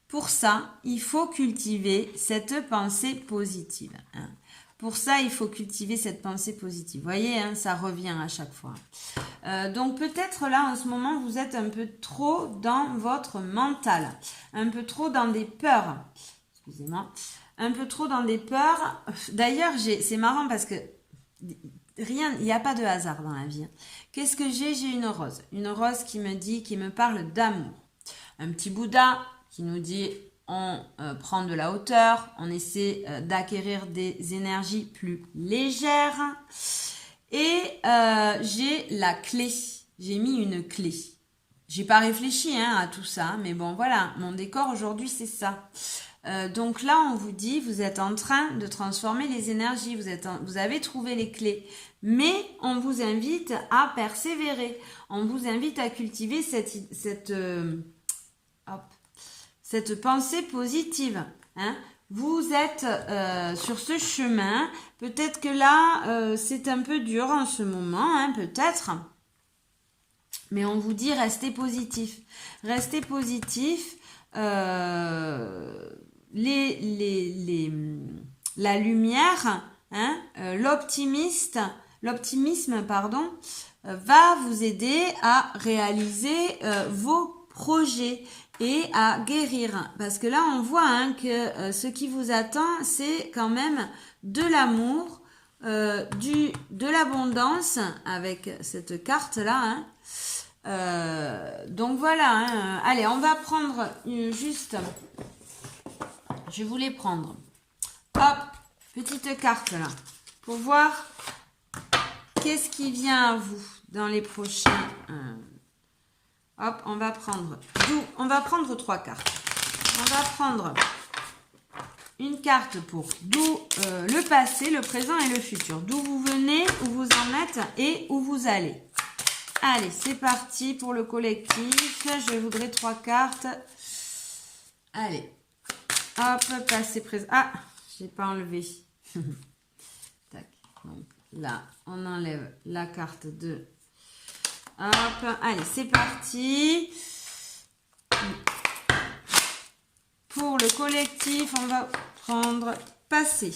Pour ça, il faut cultiver cette pensée positive. Hein. Pour ça, il faut cultiver cette pensée positive. Vous voyez, hein, ça revient à chaque fois. Donc peut-être là, en ce moment, vous êtes un peu trop dans votre mental. Un peu trop dans des peurs. Excusez-moi. Un peu trop dans des peurs. D'ailleurs, c'est marrant parce que il n'y a pas de hasard dans la vie. Qu'est-ce que j'ai? J'ai une rose. Une rose qui me parle d'amour. Un petit Bouddha qui nous dit... On prend de la hauteur, on essaie d'acquérir des énergies plus légères. Et j'ai la clé, j'ai mis une clé. J'ai pas réfléchi hein, à tout ça, mais bon voilà, mon décor aujourd'hui c'est ça. Donc là on vous dit, vous êtes en train de transformer les énergies, vous avez trouvé les clés. Mais on vous invite à persévérer, on vous invite à cultiver cette pensée positive. Hein. Vous êtes sur ce chemin. Peut-être que là, c'est un peu dur en ce moment, hein, peut-être. Mais on vous dit, restez positif. Restez positif. La lumière, hein, l'optimisme, va vous aider à réaliser vos projets et à guérir. Parce que là, on voit hein, que ce qui vous attend, c'est quand même de l'amour, de l'abondance avec cette carte-là. Hein. Donc voilà. Hein. Allez, on va prendre juste... Je voulais prendre... Hop, petite carte là. Pour voir qu'est-ce qui vient à vous dans les prochains... Hop, on va prendre 3 cartes. On va prendre une carte pour le passé, le présent et le futur. D'où vous venez, où vous en êtes et où vous allez. Allez, c'est parti pour le collectif. Je voudrais 3 cartes. Allez. Hop, passé, présent. Ah, j'ai pas enlevé. Tac. Donc là, on enlève la carte de... Hop, allez, c'est parti. Pour le collectif, on va prendre passé.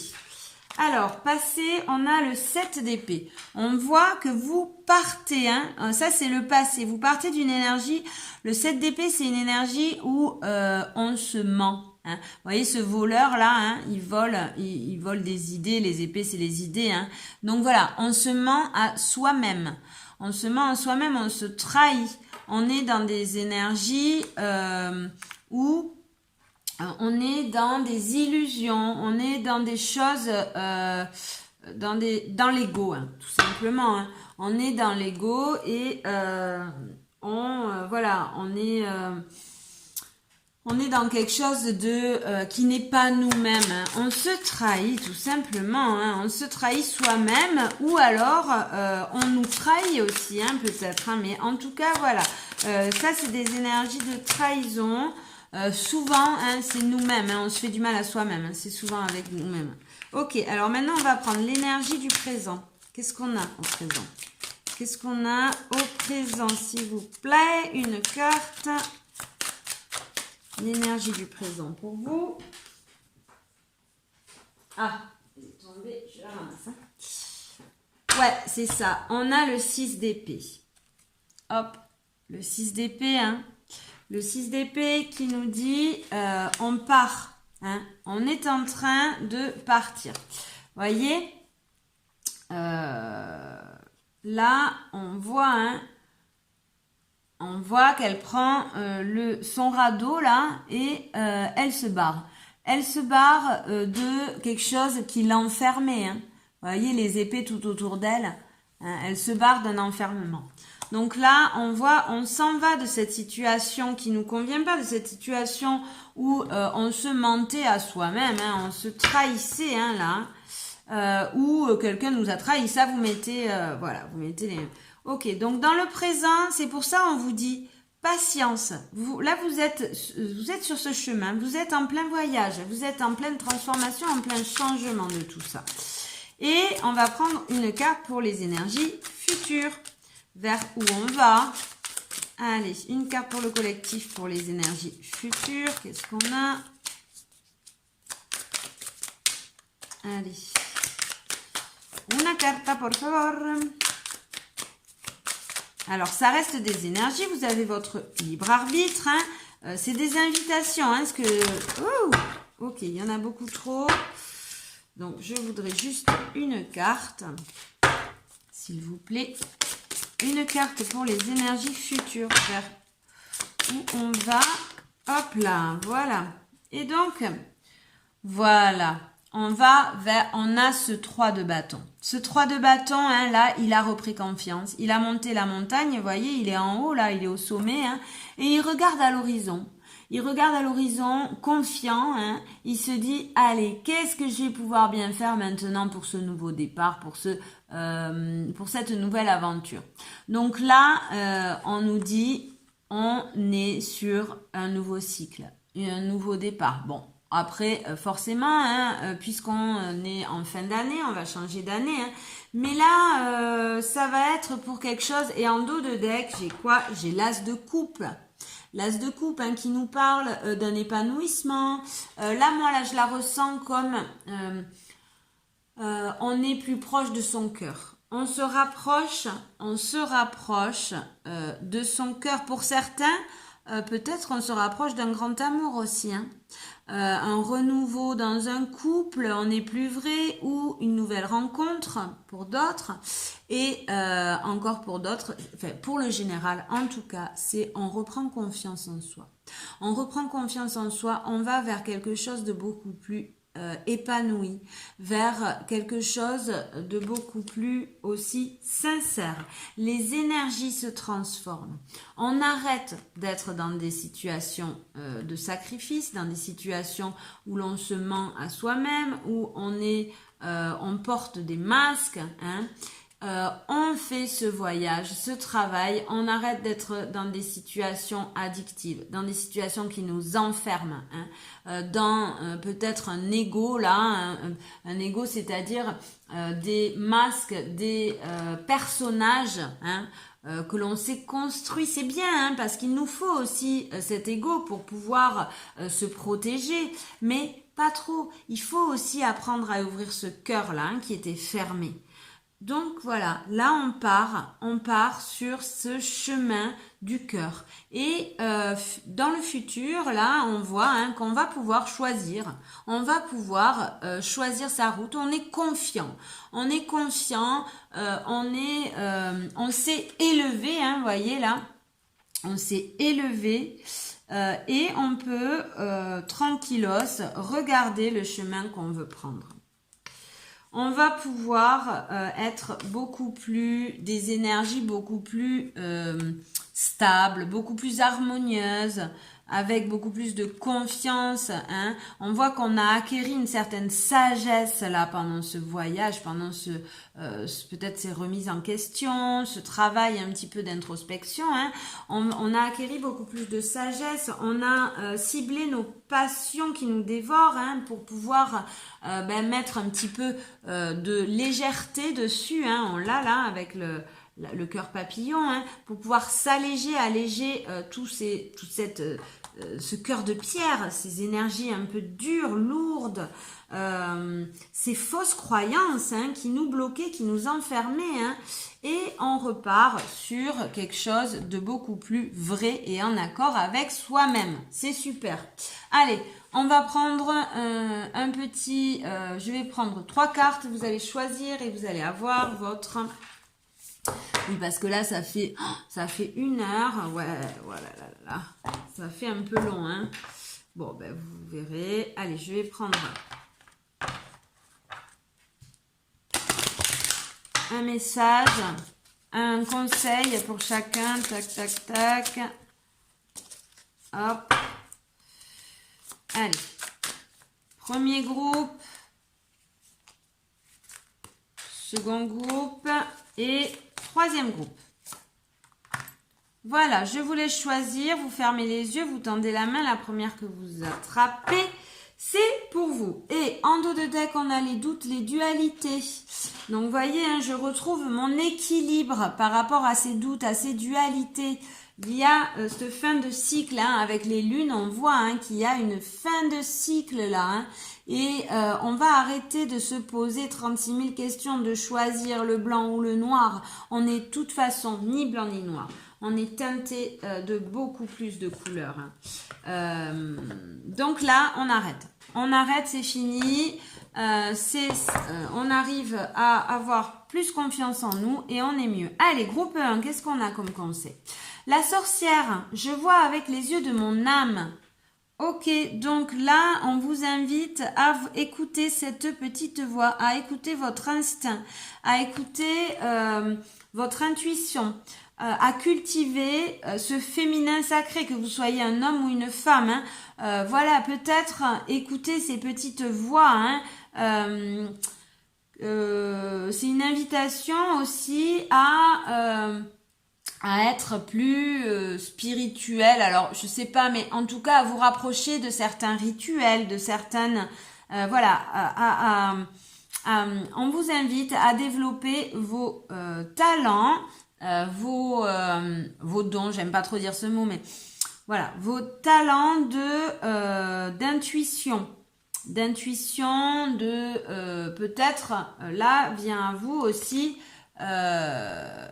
Alors, passé, on a le 7 d'épée. On voit que vous partez, hein, ça c'est le passé. Vous partez d'une énergie, le 7 d'épée, c'est une énergie où on se ment. Hein. Vous voyez ce voleur là, hein, il vole des idées, les épées c'est les idées. Hein. Donc voilà, on se ment à soi-même. On se ment à soi-même, on se trahit. On est dans des énergies où on est dans des illusions, on est dans des choses, dans l'ego, hein, tout simplement. Hein. On est dans l'ego et voilà, on est dans quelque chose de qui n'est pas nous-mêmes. Hein. On se trahit tout simplement. Hein. On se trahit soi-même ou alors on nous trahit aussi, hein, peut-être. Hein. Mais en tout cas, voilà. Ça, c'est des énergies de trahison. Souvent, hein, c'est nous-mêmes, hein, on se fait du mal à soi-même, hein, c'est souvent avec nous-mêmes. Ok, alors maintenant, on va prendre l'énergie du présent. Qu'est-ce qu'on a au présent? Qu'est-ce qu'on a au présent, s'il vous plaît? Une carte. L'énergie du présent pour vous. Ah, elle est tombée, je la ramasse. Hein. Ouais, c'est ça. On a le 6 d'épée. Hop, le 6 d'épée, hein. Le 6 d'épée qui nous dit on part. Hein. On est en train de partir. Voyez, là, on voit qu'elle prend son radeau là et elle se barre. Elle se barre de quelque chose qui l'enfermait. Hein. Vous voyez les épées tout autour d'elle. Hein. Elle se barre d'un enfermement. Donc là, on s'en va de cette situation qui nous convient pas, de cette situation où on se mentait à soi-même, hein, on se trahissait hein, là, ou quelqu'un nous a trahi. Ça, vous mettez, voilà, vous mettez les. Ok, donc dans le présent, c'est pour ça on vous dit patience. Là, vous êtes sur ce chemin, vous êtes en plein voyage, vous êtes en pleine transformation, en plein changement de tout ça. Et on va prendre une carte pour les énergies futures. Vers où on va. Allez, une carte pour le collectif pour les énergies futures. Qu'est-ce qu'on a? Allez. Una carta, por favor. Alors, ça reste des énergies. Vous avez votre libre arbitre. Hein. C'est des invitations. Hein, parce que... Oh, ok, il y en a beaucoup trop. Donc, je voudrais juste une carte. S'il vous plaît. Une carte pour les énergies futures, vers où on va. Hop là, voilà. Et donc, voilà, on a ce 3 de bâton. Ce 3 de bâton, hein, là, il a repris confiance. Il a monté la montagne, vous voyez, il est en haut, là, il est au sommet, hein, et il regarde à l'horizon. Il regarde à l'horizon, confiant, hein, il se dit, allez, qu'est-ce que je vais pouvoir bien faire maintenant pour ce nouveau départ, pour cette nouvelle aventure. Donc là, on nous dit, on est sur un nouveau cycle, un nouveau départ. Bon, après, forcément, hein, puisqu'on est en fin d'année, on va changer d'année, hein, mais là, ça va être pour quelque chose, et en dos de deck, j'ai quoi? J'ai l'as de coupe. L'as de coupe hein, qui nous parle d'un épanouissement. Là, moi, je la ressens comme on est plus proche de son cœur. On se rapproche de son cœur. Pour certains, peut-être on se rapproche d'un grand amour aussi. Hein. Un renouveau dans un couple, on n'est plus vrai, ou une nouvelle rencontre pour d'autres. Et encore pour d'autres, enfin, pour le général, en tout cas, c'est on reprend confiance en soi. On reprend confiance en soi, on va vers quelque chose de beaucoup plus épanoui, vers quelque chose de beaucoup plus aussi sincère. Les énergies se transforment. On arrête d'être dans des situations de sacrifice, dans des situations où l'on se ment à soi-même, où on porte des masques, hein. On fait ce voyage, ce travail, on arrête d'être dans des situations addictives, dans des situations qui nous enferment, hein, dans peut-être un ego là, un ego, c'est-à-dire des masques, des personnages, hein, que l'on s'est construit, c'est bien, hein, parce qu'il nous faut aussi cet ego pour pouvoir se protéger, mais pas trop. Il faut aussi apprendre à ouvrir ce cœur-là, hein, qui était fermé. Donc voilà, là on part sur ce chemin du cœur. Et dans le futur, là on voit hein, qu'on va pouvoir choisir. On va pouvoir choisir sa route. On est confiant. On est conscient. On s'est élevé, hein, vous voyez là. On s'est élevé. Et on peut tranquillos regarder le chemin qu'on veut prendre. On va pouvoir être beaucoup plus, des énergies beaucoup plus stables, beaucoup plus harmonieuses. avec beaucoup plus de confiance. Hein. On voit qu'on a acquéri une certaine sagesse là pendant ce voyage, pendant peut-être ces remises en question, ce travail un petit peu d'introspection. Hein. On a acquéri beaucoup plus de sagesse. On a ciblé nos passions qui nous dévorent hein, pour pouvoir mettre un petit peu de légèreté dessus. Hein. On l'a là avec le cœur papillon, hein, pour pouvoir alléger ce cœur de pierre, ces énergies un peu dures, lourdes, ces fausses croyances hein, qui nous bloquaient, qui nous enfermaient, hein, et on repart sur quelque chose de beaucoup plus vrai et en accord avec soi-même. C'est super. Allez, on va prendre je vais prendre 3 cartes, vous allez choisir et vous allez avoir votre... Oui, parce que là, ça fait 1 heure. Ouais, voilà, là. Ça fait un peu long, hein. Bon, ben, vous verrez. Allez, je vais prendre un message, un conseil pour chacun. Tac, tac, tac. Hop. Allez. Premier groupe. Second groupe. Et 3e groupe. Voilà, je vous laisse choisir. Vous fermez les yeux, vous tendez la main. La première que vous attrapez, c'est pour vous. Et en dos de deck, on a les doutes, les dualités. Donc, vous voyez, hein, je retrouve mon équilibre par rapport à ces doutes, à ces dualités. Il y a cette fin de cycle hein, avec les lunes. On voit hein, qu'il y a une fin de cycle là. Hein, et on va arrêter de se poser 36 000 questions, de choisir le blanc ou le noir. On n'est de toute façon ni blanc ni noir. On est teinté de beaucoup plus de couleurs. Hein. Donc là, on arrête. On arrête, c'est fini. On arrive à avoir plus confiance en nous et on est mieux. Allez, groupe 1, qu'est-ce qu'on a comme conseil? La sorcière, je vois avec les yeux de mon âme. Ok, donc là, on vous invite à écouter cette petite voix, à écouter votre instinct, à écouter votre intuition, à cultiver ce féminin sacré, que vous soyez un homme ou une femme. Hein. Voilà, peut-être écouter ces petites voix. Hein. C'est une invitation aussi à être plus spirituel. Alors, je sais pas, mais en tout cas, à vous rapprocher de certains rituels, de certaines... voilà, on vous invite à développer vos talents, vos dons, j'aime pas trop dire ce mot, mais voilà, vos talents d'intuition. Peut-être, là, vient à vous aussi...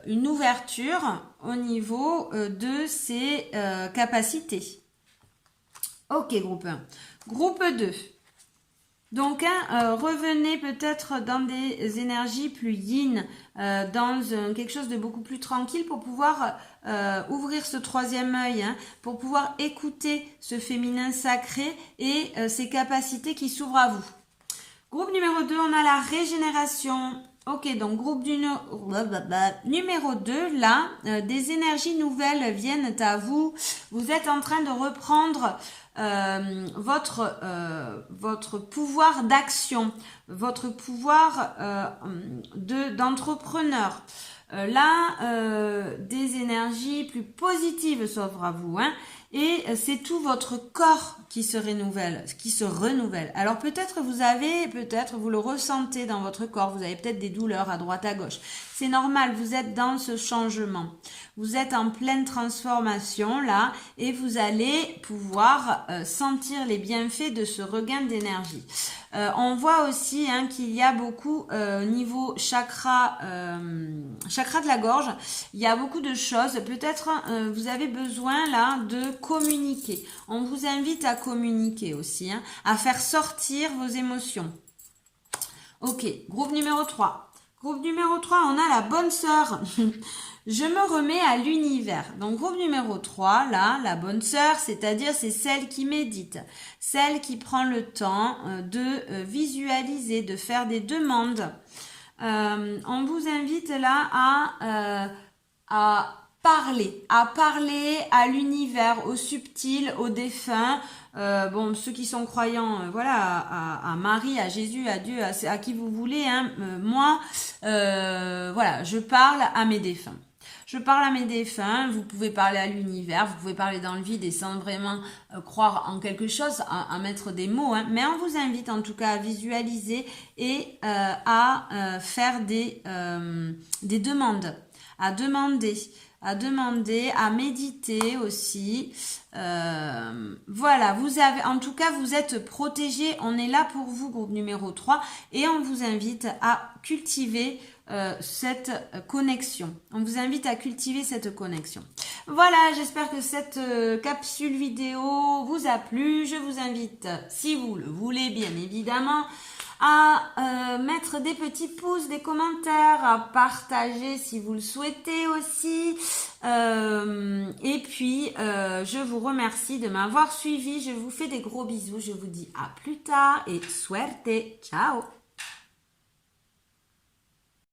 une ouverture au niveau de ses capacités. Ok, groupe 1. Groupe 2. Donc, revenez peut-être dans des énergies plus yin, dans quelque chose de beaucoup plus tranquille pour pouvoir ouvrir ce 3e œil, hein, pour pouvoir écouter ce féminin sacré et ses capacités qui s'ouvrent à vous. Groupe numéro 2, on a la régénération. Ok, donc groupe numéro 2, là, des énergies nouvelles viennent à vous. Vous êtes en train de reprendre votre pouvoir d'action, votre pouvoir d'entrepreneur. Des énergies plus positives s'offrent à vous, hein, et c'est tout votre corps qui se renouvelle. Alors peut-être vous le ressentez dans votre corps, vous avez peut-être des douleurs à droite à gauche. C'est normal, vous êtes dans ce changement. Vous êtes en pleine transformation là et vous allez pouvoir sentir les bienfaits de ce regain d'énergie. On voit aussi hein, qu'il y a beaucoup niveau chakra de la gorge, il y a beaucoup de choses. Peut-être vous avez besoin là de communiquer. On vous invite à communiquer aussi, hein, à faire sortir vos émotions. Ok, groupe numéro 3. Groupe numéro 3, on a la bonne sœur. Je me remets à l'univers. Donc, groupe numéro 3, là, la bonne sœur, c'est-à-dire c'est celle qui médite, celle qui prend le temps de visualiser, de faire des demandes. On vous invite là à parler à l'univers, au subtil, aux défunts. Bon, ceux qui sont croyants, voilà, à Marie, à Jésus, à Dieu, à qui vous voulez. Hein. Moi, voilà, je parle à mes défunts. Je parle à mes défunts, vous pouvez parler à l'univers, vous pouvez parler dans le vide et sans vraiment croire en quelque chose, à mettre des mots, hein. Mais on vous invite en tout cas à visualiser et à faire des demandes, à demander, à méditer aussi. Voilà, en tout cas, vous êtes protégés. On est là pour vous, groupe numéro 3, et on vous invite à cultiver cette connexion. On vous invite à cultiver cette connexion. Voilà, j'espère que cette capsule vidéo vous a plu. Je vous invite, si vous le voulez, bien évidemment, à mettre des petits pouces, des commentaires, à partager si vous le souhaitez aussi. Et puis, je vous remercie de m'avoir suivi. Je vous fais des gros bisous. Je vous dis à plus tard et suerte. Ciao!